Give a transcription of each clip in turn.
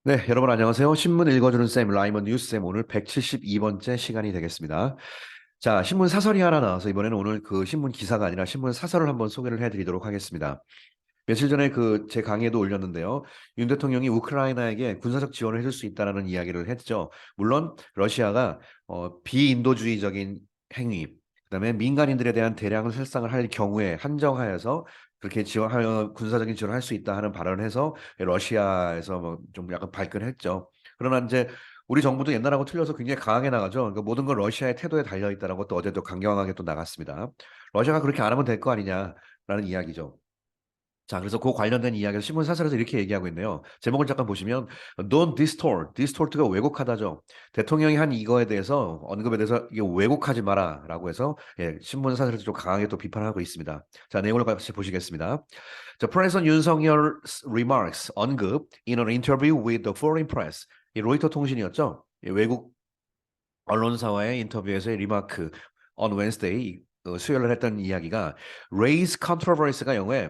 네, 여러분 안녕하세요. 신문 읽어주는 쌤, 라이먼 뉴스쌤 오늘 172번째 시간이 되겠습니다. 자, 신문 사설이 하나 나와서 이번에는 오늘 그 신문 기사가 아니라 신문 사설을 한번 소개를 해드리도록 하겠습니다. 며칠 전에 그 제 강의에도 올렸는데요. 윤 대통령이 우크라이나에게 군사적 지원을 해줄 수 있다라는 이야기를 했죠. 물론 러시아가 비인도주의적인 행위, 그다음에 민간인들에 대한 대량을 살상을 할 경우에 한정하여서 그렇게 지원하여 군사적인 지원을 할 수 있다 하는 발언을 해서 러시아에서 뭐 좀 약간 발끈했죠. 그러나 이제 우리 정부도 옛날하고 틀려서 굉장히 강하게 나가죠. 그러니까 모든 건 러시아의 태도에 달려 있다라고 또 어제도 강경하게 또 나갔습니다. 러시아가 그렇게 안 하면 될 거 아니냐라는 이야기죠. 자, 그래서 그 관련된 이야기를 신문 사설에서 이렇게 얘기하고 있네요. 제목을 잠깐 보시면 Don't distort. distort가 왜곡하다죠. 대통령이 한 이거에 대해서 언급에 대해서 이게 왜곡하지 마라라고 해서 신문 사설에서 좀 강하게 또 비판하고 있습니다. 자, 내용을 같이 보시겠습니다. 자, President 윤석열's remarks 언급 in an interview with the foreign press. 이 로이터 통신이었죠. 외국 언론사와의 인터뷰에서의 리마크 on Wednesday 수요일날 했던 이야기가 raise controversy가 영어에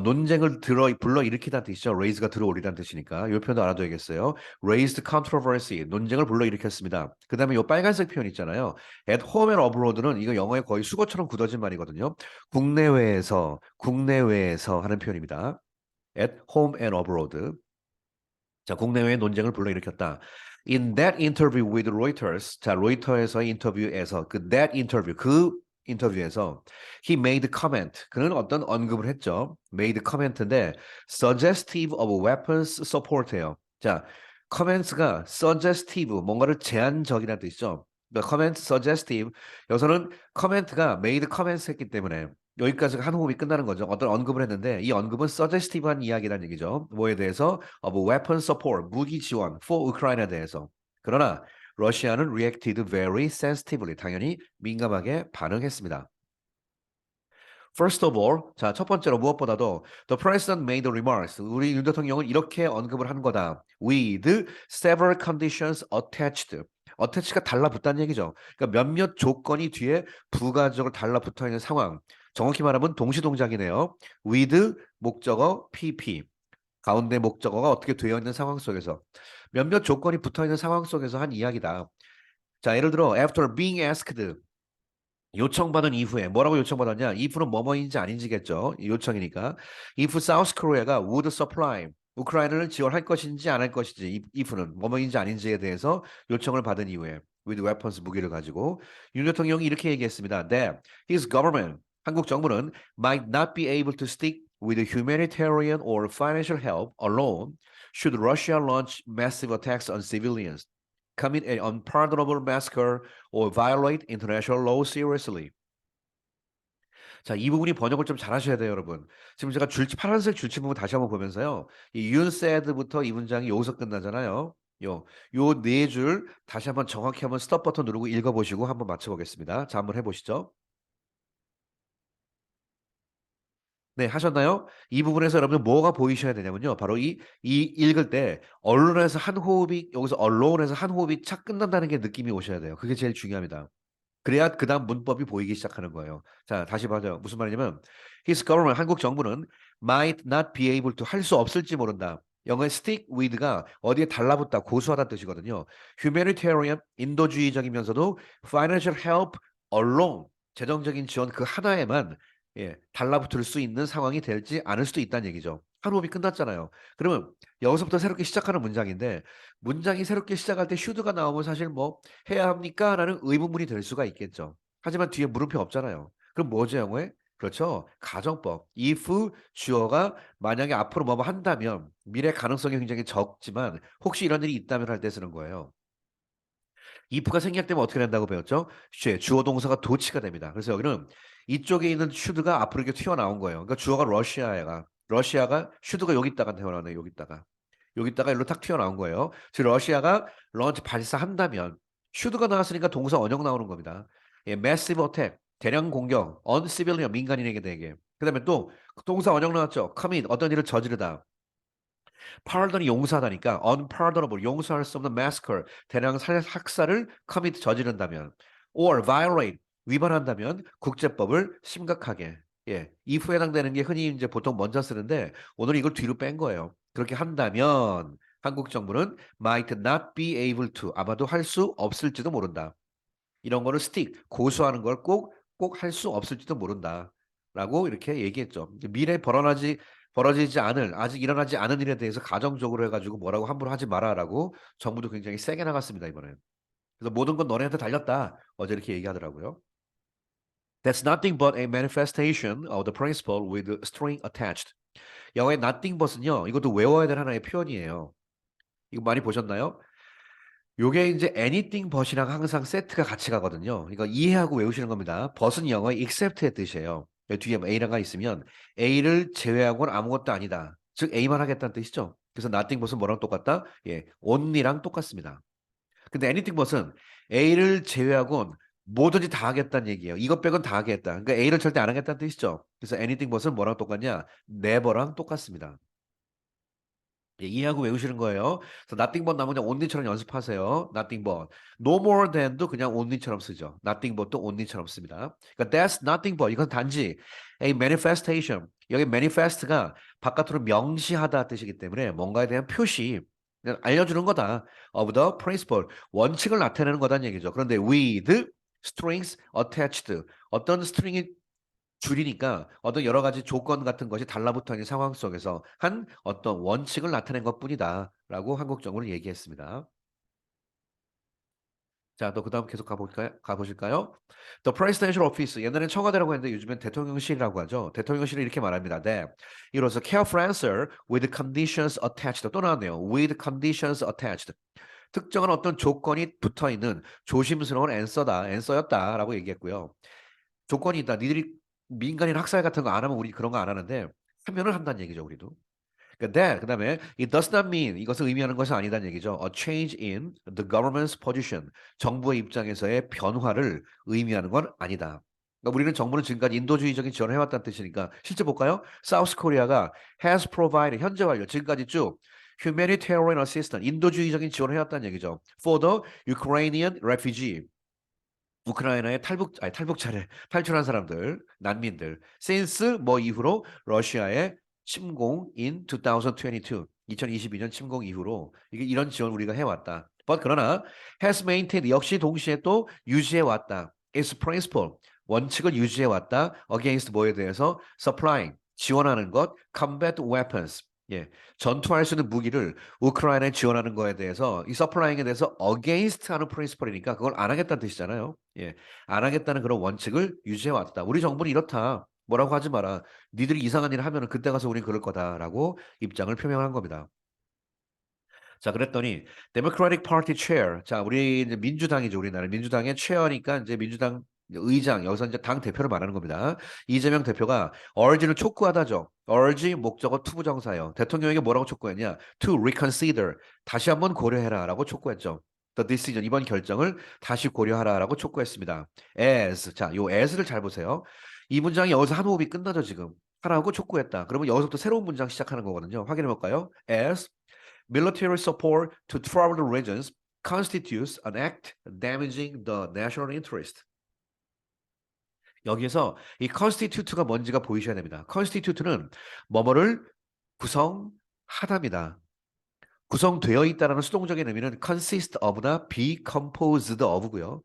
논쟁을 불러일으키다는 뜻이죠. raise가 들어올리다는 뜻이니까 이 표현도 알아둬야겠어요. raised controversy 논쟁을 불러일으켰습니다. 그 다음에 이 빨간색 표현 있잖아요. at home and abroad는 이거 영어에 거의 수거처럼 굳어진 말이거든요. 국내외에서 하는 표현입니다. at home and abroad. 자, 국내외 논쟁을 불러일으켰다. In that interview with Reuters, 자, 로이터에서의 인터뷰에서 그 인터뷰에서 he made comment. 그는 어떤 언급을 했죠. made comment인데 suggestive of weapons support예요. 자, comments가 suggestive, 뭔가를 제안적이라는 뜻이죠. 그러니까 comment suggestive. 여기서는 comment가 made comments 했기 때문에 여기까지 한 호흡이 끝나는 거죠. 어떤 언급을 했는데 이 언급은 suggestive한 이야기라는 얘기죠. 뭐에 대해서? of weapon support, 무기 지원 for Ukraine에 대해서. 그러나 러시아는 reacted very sensitively, 당연히 민감하게 반응했습니다. First of all, 자, 첫 번째로 무엇보다도 the president made remarks. 우리 윤 대통령은 이렇게 언급을 한 거다. With several conditions attached. attach가 달라붙다는 얘기죠. 그러니까 몇몇 조건이 뒤에 부가적으로 달라붙어 있는 상황. 정확히 말하면 동시동작이네요. with 목적어 PP. 가운데 목적어가 어떻게 되어 있는 상황 속에서 몇몇 조건이 붙어 있는 상황 속에서 한 이야기다. 자, 예를 들어 after being asked 요청받은 이후에 뭐라고 요청받았냐? if는 뭐뭐인지 아닌지겠죠. 요청이니까. if South Korea가 would supply 우크라이나를 지원할 것인지 안 할 것인지 if는 뭐뭐인지 아닌지에 대해서 요청을 받은 이후에 with weapons 무기를 가지고 윤 대통령이 이렇게 얘기했습니다. that his government 한국 정부는 might not be able to stick with humanitarian or financial help alone should Russia launch massive attacks on civilians. commit an unpardonable massacre or violate international law seriously. 자, 이 부분이 번역을 좀 잘하셔야 돼요, 여러분. 지금 제가 파란색 줄치 부분 다시 한번 보면서요. 이 you said부터 이 문장이 여기서 끝나잖아요. 요 네 줄 다시 한번 정확히 한번 스톱 버튼 누르고 읽어보시고 한번 맞춰보겠습니다. 자, 한번 해보시죠. 네, 하셨나요? 이 부분에서 여러분 뭐가 보이셔야 되냐면요. 바로 이 읽을 때 언론에서 한 호흡이 여기서 언론에서 한 호흡이 착 끝난다는 게 느낌이 오셔야 돼요. 그게 제일 중요합니다. 그래야 그다음 문법이 보이기 시작하는 거예요. 자, 다시 봐요. 무슨 말이냐면 his government 한국 정부는 might not be able to 할 수 없을지 모른다. 영어의 stick with가 어디에 달라붙다, 고수하다는 뜻이거든요. humanitarian 인도주의적이면서도 financial help alone 재정적인 지원 그 하나에만 달라붙을 수 있는 상황이 될지 않을 수도 있다는 얘기죠. 한 호흡이 끝났잖아요. 그러면 여기서부터 새롭게 시작하는 문장인데 문장이 새롭게 시작할 때 should가 나오면 사실 뭐 해야 합니까? 라는 의문문이 될 수가 있겠죠. 하지만 뒤에 물음표 없잖아요. 그럼 뭐죠, 영어에? 그렇죠. 가정법. if 주어가 만약에 앞으로 뭐뭐 한다면 미래 가능성이 굉장히 적지만 혹시 이런 일이 있다면 할 때 쓰는 거예요. if가 생략되면 어떻게 된다고 배웠죠? 주어 동사가 도치가 됩니다. 그래서 여기는 이쪽에 있는 should가 앞으로 이렇게 튀어나온 거예요. 그러니까 주어가 러시아가 should가 여기 있다가 태어나네. 여기다가 일로 탁 튀어나온 거예요. 즉 러시아가 런치 발사한다면 should가 나왔으니까 동사 원형 나오는 겁니다. massive attack 대량 공격 on civilian 민간인에게 대게. 그다음에 또 동사 원형 나왔죠. commit 어떤 일을 저지르다. pardon이 용서하다니까 unpardonable 용서할 수 없는 massacre 대량 학살을 commit 저지른다면 or violate 위반한다면 국제법을 심각하게 if에 해당되는 게 흔히 이제 보통 먼저 쓰는데 오늘 이걸 뒤로 뺀 거예요. 그렇게 한다면 한국 정부는 might not be able to 아마도 할 수 없을지도 모른다. 이런 거를 stick 고수하는 걸 꼭 할 수 없을지도 모른다라고 이렇게 얘기했죠. 미래 벌어지지 않을 아직 일어나지 않은 일에 대해서 가정적으로 해가지고 뭐라고 함부로 하지 마라라고 정부도 굉장히 세게 나갔습니다 이번에. 그래서 모든 건 너네한테 달렸다. 어제 이렇게 얘기하더라고요. That's nothing but a manifestation of the principle with string attached. 영어의 nothing but은요. 이것도 외워야 될 하나의 표현이에요. 이거 많이 보셨나요? 요게 이제 anything but이랑 항상 세트가 같이 가거든요. 이거 이해하고 외우시는 겁니다. but은 영어의 except의 뜻이에요. 여기 뒤에 A가 있으면 A를 제외하고는 아무것도 아니다. 즉 A만 하겠다는 뜻이죠. 그래서 nothing but은 뭐랑 똑같다? 예, only랑 똑같습니다. 근데 anything but은 A를 제외하고는 뭐든지 다 하겠다는 얘기예요. 이것 빼곤 다 하겠다. 그러니까 A를 절대 안 하겠다는 뜻이죠. 그래서 anything but은 뭐랑 똑같냐? never랑 똑같습니다. 예, 이해하고 외우시는 거예요. 그래서 nothing but 나면 그냥 only처럼 연습하세요. nothing but. no more than도 그냥 only처럼 쓰죠. nothing but도 only처럼 씁니다. 그러니까 that's nothing but 이건 단지 a manifestation. 여기 manifest가 바깥으로 명시하다 뜻이기 때문에 뭔가에 대한 표시, 그냥 알려주는 거다. of the principle. 원칙을 나타내는 거다는 얘기죠. 그런데 with strings attached. 어떤 스트링이 줄이니까 어떤 여러 가지 조건 같은 것이 달라붙어 있는 상황 속에서 한 어떤 원칙을 나타낸 것뿐이다라고 한국 정부는 얘기했습니다. 자, 또 그다음 계속 가보실까요? The Presidential Office. 옛날엔 청와대라고 했는데 요즘엔 대통령실이라고 하죠. 대통령실은 이렇게 말합니다. 네. 이로써 careful answer with conditions attached. 또 나왔네요. with conditions attached. 특정한 어떤 조건이 붙어 있는 조심스러운 answer였다라고 얘기했고요. 조건이 있다. 니들이 민간인 학살 같은 거 안 하면 우리 그런 거 안 하는데 하면은 한다는 얘기죠, 우리도. 그러니까 그다음에 it does not mean 이것을 의미하는 것은 아니다는 얘기죠. A change in the government's position. 정부의 입장에서의 변화를 의미하는 건 아니다. 그러니까 우리는 정부는 지금까지 인도주의적인 지원을 해왔다는 뜻이니까 실제 볼까요? 사우스 코리아가 has provided 현재 완료 지금까지 쭉 humanitarian assistance 인도주의적인 지원을 해왔다는 얘기죠. For the Ukrainian refugee 우크라이나의 탈북자를 탈출한 사람들, 난민들, since 뭐 이후로 러시아의 침공 in 2022, 2022년 침공 이후로 이게 이런 지원 우리가 해왔다. But 그러나 has maintained 역시 동시에 또 유지해왔다. its principle 원칙을 유지해왔다. against 뭐에 대해서 supplying 지원하는 것, combat weapons 예, 전투할 수 있는 무기를 우크라이나에 지원하는 거에 대해서 이 서플라잉에 대해서 against 하는 프린시플이니까 그걸 안 하겠다는 뜻이잖아요. 예, 안 하겠다는 그런 원칙을 유지해 왔다. 우리 정부는 이렇다. 뭐라고 하지 마라. 니들이 이상한 일을 하면은 그때 가서 우린 그럴 거다라고 입장을 표명한 겁니다. 자, 그랬더니 Democratic Party Chair. 자, 우리 이제 민주당이죠. 우리나라 민주당의 체어니까 이제 민주당 의장 여기서 이제 당 대표를 말하는 겁니다. 이재명 대표가 urge를 촉구하다죠. urge 목적어 투부정사예요. 대통령에게 뭐라고 촉구했냐? To reconsider. 다시 한번 고려해라라고 촉구했죠. The decision 이번 결정을 다시 고려하라라고 촉구했습니다. as 자, 요 as를 잘 보세요. 이 문장이 여기서 한 호흡이 끝나죠, 지금. 하라고 촉구했다. 그러면 여기서부터 새로운 문장 시작하는 거거든요. 확인해 볼까요? as military support to troubled regions constitutes an act damaging the national interest. 여기에서 이 constitute가 뭔지가 보이셔야 됩니다. constitute는 뭐뭐를 구성하답니다. 구성되어 있다라는 수동적인 의미는 consist of나 be composed of고요.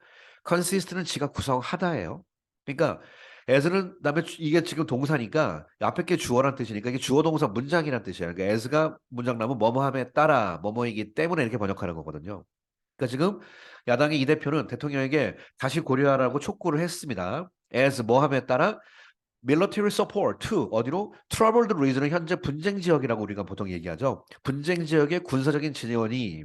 consist는 지가 구성하다예요. 그러니까 as는 다음에 이게 지금 동사니까 앞에 게 주어란 뜻이니까 이게 주어 동사 문장이란 뜻이에요. 그러니까 as가 문장 나면 뭐뭐함에 따라 뭐뭐이기 때문에 이렇게 번역하는 거거든요. 그러니까 지금 야당의 이 대표는 대통령에게 다시 고려하라고 촉구를 했습니다. as 뭐함에 따라 military support to 어디로 troubled region은 현재 분쟁 지역이라고 우리가 보통 얘기하죠. 분쟁 지역의 군사적인 지원이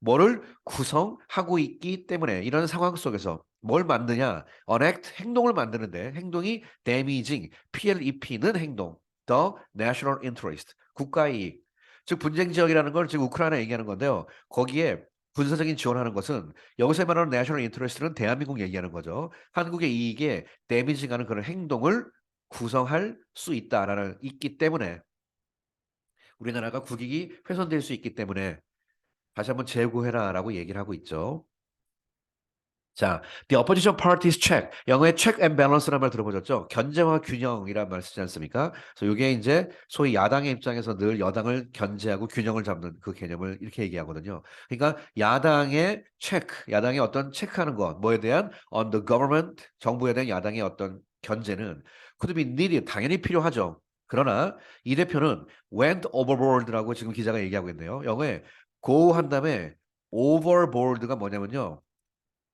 뭐를 구성하고 있기 때문에 이런 상황 속에서 뭘 만드냐? an act 행동을 만드는데 행동이 damaging 피해를 입히는 행동 the national interest 국가의 이익 즉 분쟁 지역이라는 걸 지금 우크라이나 얘기하는 건데요. 거기에 군사적인 지원하는 것은 여기서 말하는 national interest는 대한민국 얘기하는 거죠. 한국의 이익에 데미지가는 그런 행동을 구성할 수 있다라는 있기 때문에 우리나라가 국익이 훼손될 수 있기 때문에 다시 한번 재고해라라고 얘기를 하고 있죠. 자, the opposition parties check. 영어의 check and balance라는 말 들어보셨죠? 견제와 균형이란 말 쓰지 않습니까? 그래서 이게 이제 소위 야당의 입장에서 늘 여당을 견제하고 균형을 잡는 그 개념을 이렇게 얘기하거든요. 그러니까 야당의 check, 야당의 어떤 체크하는 것, 뭐에 대한 on the government, 정부에 대한 야당의 어떤 견제는 could be needed, 당연히 필요하죠. 그러나 이 대표는 went overboard라고 지금 기자가 얘기하고 있네요. 영어에 go 한 다음에 overboard가 뭐냐면요.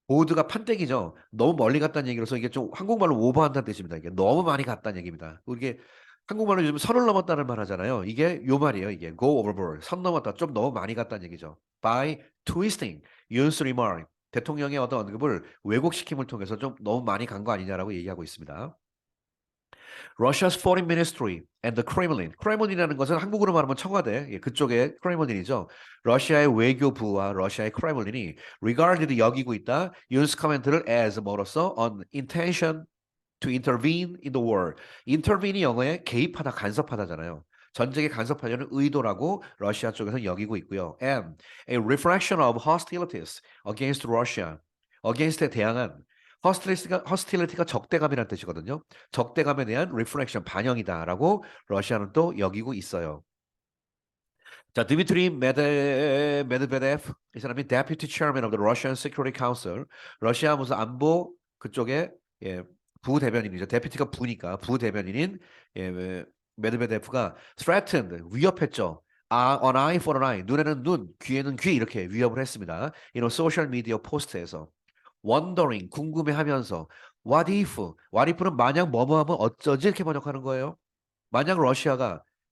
보드가 판때기죠. 너무 멀리 갔다는 얘기로서 이게 좀 한국말로 오버한다는 뜻입니다. 이게 너무 많이 갔다는 얘기입니다. 이게 한국말로 요즘 선을 넘었다는 말 하잖아요. 이게 요 말이에요. 이게 go overboard. 선 넘었다. 좀 너무 많이 갔다는 얘기죠. By twisting Yoon's remark. 대통령의 어떤 언급을 왜곡시킴을 통해서 좀 너무 많이 간 거 아니냐라고 얘기하고 있습니다. Russia's foreign ministry and the Kremlin. 크레몬이라는 것은 한국으로 말하면 청와대, 예, 그쪽의 크레몬린이죠. 러시아의 외교부와 러시아의 크레몬린이 regarded 여기고 있다. 윤스 커멘트를 as 뭐로써 on intention to intervene in the war. intervene이 영어에 개입하다, 간섭하다잖아요. 전쟁에 간섭하려는 의도라고 러시아 쪽에서 여기고 있고요. And a reflection of hostilities against Russia. against에 대항한 hostility가 적대감이라는 뜻이거든요. 적대감에 대한 reflection, 반영이다라고 러시아는 또 여기고 있어요. 자, 드미트리 메드베데프 이 사람이 Deputy Chairman of the Russian Security Council. 러시아 무슨 안보 그쪽에 예, 부대변인이죠. 데피티가 부니까 부대변인인 예, 메드베데프가 threatened 위협했죠. an eye for an eye 눈에는 눈, 귀에는 귀 이렇게 위협을 했습니다. 이런 소셜 미디어 포스트에서 wondering 궁금해하면서 what if는 만약 뭐뭐 하면 어쩌지 이렇게 번역하는 거예요. 만약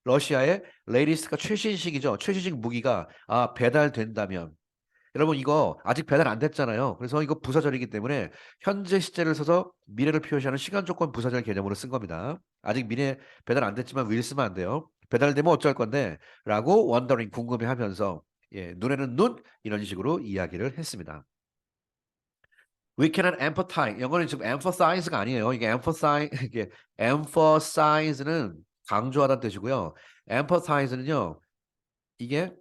러시아의 레이디스가 최신식이죠. 최신식 무기가 배달된다면 여러분 이거 아직 배달 안 됐잖아요. 그래서 이거 부사절이기 때문에 현재 시제를 써서 미래를 표시하는 시간 조건 부사절 개념으로 쓴 겁니다. 아직 미래 배달 안 됐지만 will 쓰면 안 돼요. 배달되면 어쩔 건데 라고 wondering 궁금해하면서 예, 눈에는 눈 이런 식으로 이야기를 했습니다. We cannot empathize. 영어는 지금 emphasize가 아니에요. 이게 이게 emphasize는 강조하다는 뜻이고요. empathize는요. 이게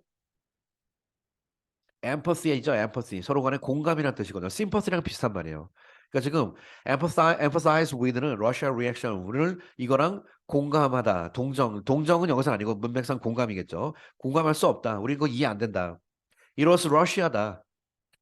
empathy죠. empathy. 서로 간에 공감이라는 뜻이거든요. sympathy랑 비슷한 말이에요. 그러니까 지금 empathize with는 Russia reaction을 이거랑 공감하다. 동정은 여기서 아니고 문맥상 공감이겠죠. 공감할 수 없다. 우리 이거 이해 안 된다. 이로써 러시아다.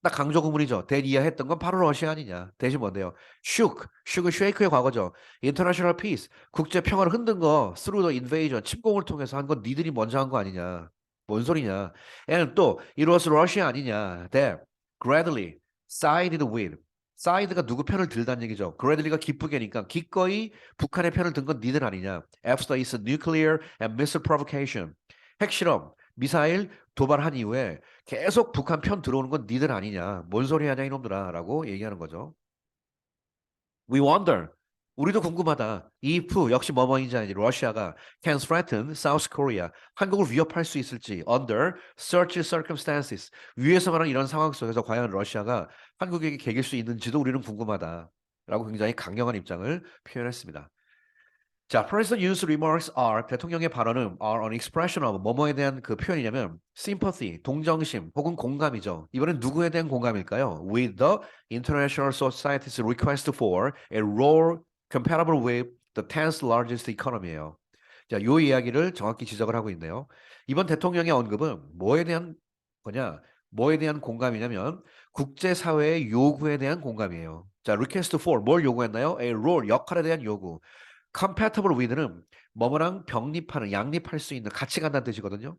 딱 강조 구문이죠. 대이해했던 건 바로 러시아 아니냐. 대신 뭔데요? shook은 shake의 과거죠. international peace, 국제 평화를 흔든 거 through the invasion, 침공을 통해서 한 건 니들이 먼저 한 거 아니냐. 뭔 소리냐. and 또 it was Russia 아니냐. that gradually sided with, side가 누구 편을 들다는 얘기죠. gradually가 기쁘게니까 기꺼이 북한의 편을 든 건 니들 아니냐. after its nuclear and missile provocation, 핵실험, 미사일 도발한 이후에 계속 북한 편 들어오는 건 니들 아니냐. 뭔 소리 하냐 이놈들아 라고 얘기하는 거죠. We wonder. 우리도 궁금하다. if 역시 뭐뭐인지 아닌지 러시아가 can threaten South Korea. 한국을 위협할 수 있을지 under such circumstances. 위에서 말하는 이런 상황 속에서 과연 러시아가 한국에게 개길 수 있는지도 우리는 궁금하다. 라고 굉장히 강경한 입장을 표현했습니다. 자, President Yoon's remarks are 대통령의 발언은 are an expression of 뭐뭐에 대한 그 표현이냐면 sympathy, 동정심 혹은 공감이죠. 이번엔 누구에 대한 공감일까요? With the international society's request for a role compatible with the 10th largest economy예요. 자, 요 이야기를 정확히 지적을 하고 있네요. 이번 대통령의 언급은 뭐에 대한 거냐? 뭐에 대한 공감이냐면 국제사회의 요구에 대한 공감이에요. 자, request for 뭘 요구했나요? A role, 역할에 대한 요구. compatible with는 뭐뭐랑 병립하는, 양립할 수 있는, 같이 간다는 뜻이거든요.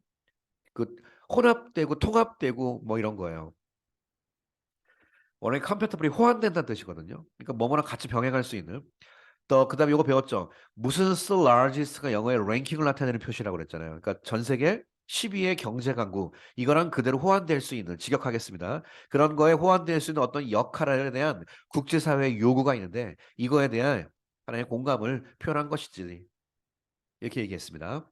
그 혼합되고 통합되고 뭐 이런 거예요. 원래 compatible이 호환된다는 뜻이거든요. 그러니까 뭐뭐랑 같이 병행할 수 있는. 또 그다음에 이거 배웠죠. 무슨 largest가 영어의 랭킹을 나타내는 표시라고 그랬잖아요. 그러니까 전 세계 10위의 경제 강국 이거랑 그대로 호환될 수 있는 직역하겠습니다. 그런 거에 호환될 수 있는 어떤 역할에 대한 국제사회의 요구가 있는데 이거에 대한 하나의 공감을 표현한 것이지. 이렇게 얘기했습니다.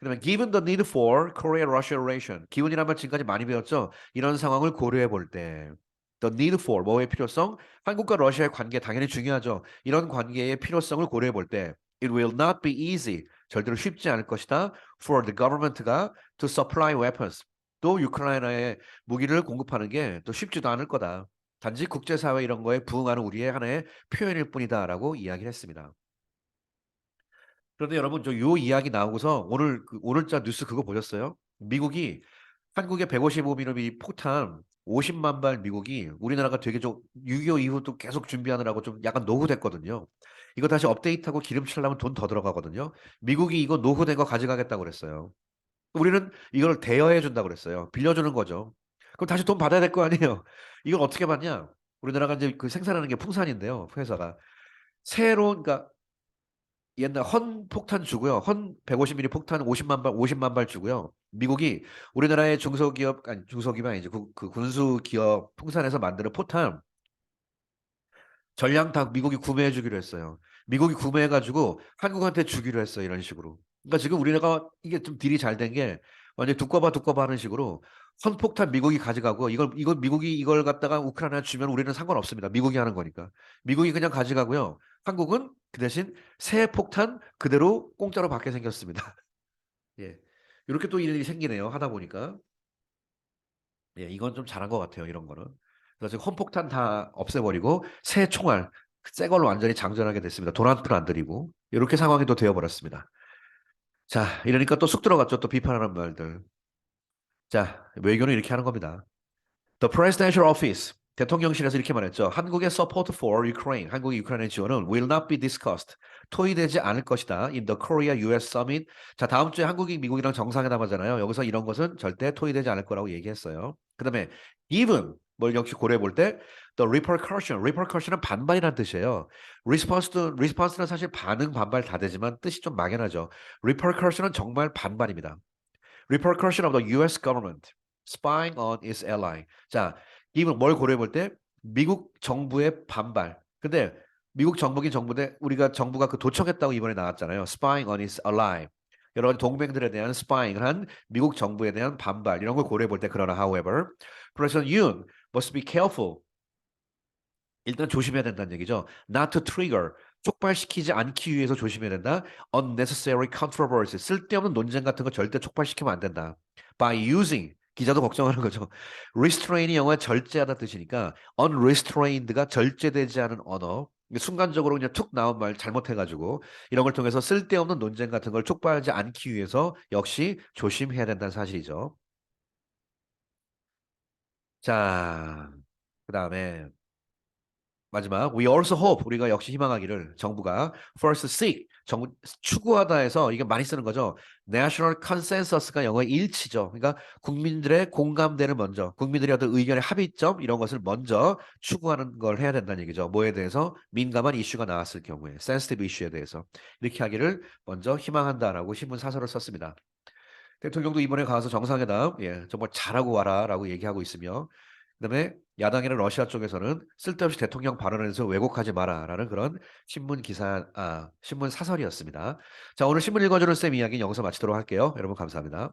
그다음에 given the need for Korea-Russia relation. 기본이란 말 지금까지 많이 배웠죠. 이런 상황을 고려해 볼 때 the need for 뭐의 필요성? 한국과 러시아의 관계 당연히 중요하죠. 이런 관계의 필요성을 고려해 볼 때 it will not be easy. 절대로 쉽지 않을 것이다. for the government가 to supply weapons. 또 우크라이나에 무기를 공급하는 게 또 쉽지도 않을 거다. 단지 국제사회 이런 거에 부응하는 우리의 하나의 표현일 뿐이다라고 이야기를 했습니다. 그런데 여러분 저 요 이야기 나오고서 오늘 오늘자 뉴스 그거 보셨어요? 미국이 한국에 155mm 폭탄 50만 발 미국이 우리나라가 되게 좀 6.25 이후도 계속 준비하느라고 좀 약간 노후됐거든요. 이거 다시 업데이트하고 기름칠려면 돈 더 들어가거든요. 미국이 이거 노후된 거 가져가겠다고 그랬어요. 우리는 이걸 대여해 준다고 그랬어요. 빌려주는 거죠. 그럼 다시 돈 받아야 될 거 아니에요. 이걸 어떻게 받냐? 우리나라가 이제 그 생산하는 게 풍산인데요. 회사가 새로운 그러니까 옛날 헌 폭탄 주고요. 헌 150mm 폭탄 50만 발 주고요. 미국이 우리나라의 중소기업 아니 중소기업이 아니죠. 그 군수 기업 풍산에서 만드는 포탄 전량 다 미국이 구매해 주기로 했어요. 미국이 구매해 가지고 한국한테 주기로 했어요. 이런 식으로. 그러니까 지금 우리나라가 이게 좀 딜이 잘 된 게 완전 두꺼봐 하는 식으로 선폭탄 미국이 가져가고 이걸 미국이 이걸 갖다가 우크라이나 주면 우리는 상관없습니다. 미국이 하는 거니까. 미국이 그냥 가져가고요. 한국은 그 대신 새 폭탄 그대로 공짜로 받게 생겼습니다. 예. 이렇게 또 일이 생기네요. 하다 보니까. 예, 이건 좀 잘한 것 같아요. 이런 거는. 그래서 지금 헌폭탄 다 없애버리고 새 총알 새 걸로 완전히 장전하게 됐습니다. 돈 한 푼 안 들이고 이렇게 상황이 또 되어버렸습니다. 자, 이러니까 또 쑥 들어갔죠. 또 비판하는 말들. 자, 외교는 이렇게 하는 겁니다. The Presidential Office 대통령실에서 이렇게 말했죠. 한국의 support for Ukraine, 한국의 우크라이나 지원은 will not be discussed. 토의되지 않을 것이다. In the Korea-US Summit. 자, 다음 주에 한국이 미국이랑 정상회담 하잖아요. 여기서 이런 것은 절대 토의되지 않을 거라고 얘기했어요. 그다음에 given 뭘 역시 고려해 볼 때 the repercussion은 반발이라는 뜻이에요. response는 사실 반응 반발 다 되지만 뜻이 좀 막연하죠. repercussion은 정말 반발입니다. Repercussion of the U.S. government spying on its ally. 자, 이걸 뭘 고려해 볼 때 미국 정부의 반발. 근데 미국 정부긴 정부인데 우리가 정부가 그 도청했다고 이번에 나왔잖아요. Spying on its ally. 여러 가지 동맹들에 대한 스파잉을 한 미국 정부에 대한 반발 이런 걸 고려해 볼 때 그러나 however, President Yoon must be careful. 일단 조심해야 된다는 얘기죠. Not to trigger. 촉발시키지 않기 위해서 조심해야 된다. Unnecessary controversy. 쓸데없는 논쟁 같은 거 절대 촉발시키면 안 된다. By using. 기자도 걱정하는 거죠. Restrain이 영어의 절제하다 뜻이니까 unrestrained가 절제되지 않은 언어. 순간적으로 그냥 툭 나온 말 잘못해가지고 이런 걸 통해서 쓸데없는 논쟁 같은 걸 촉발하지 않기 위해서 역시 조심해야 된다는 사실이죠. 자, 그 다음에 마지막 we also hope 우리가 역시 희망하기를 정부가 first seek 정부 추구하다 해서 이게 많이 쓰는 거죠. national consensus가 영어의 일치죠. 그러니까 국민들의 공감대를 먼저 국민들의 어떤 의견의 합의점 이런 것을 먼저 추구하는 걸 해야 된다는 얘기죠. 뭐에 대해서 민감한 이슈가 나왔을 경우에 sensitive 이슈에 대해서 이렇게 하기를 먼저 희망한다라고 신문 사설을 썼습니다. 대통령도 이번에 가서 정상회담 정말 잘하고 와라라고 얘기하고 있으며 그다음에 야당이나 러시아 쪽에서는 쓸데없이 대통령 발언에서 왜곡하지 마라라는 그런 신문 사설이었습니다. 자, 오늘 신문 읽어주는 쌤 이야기는 여기서 마치도록 할게요. 여러분 감사합니다.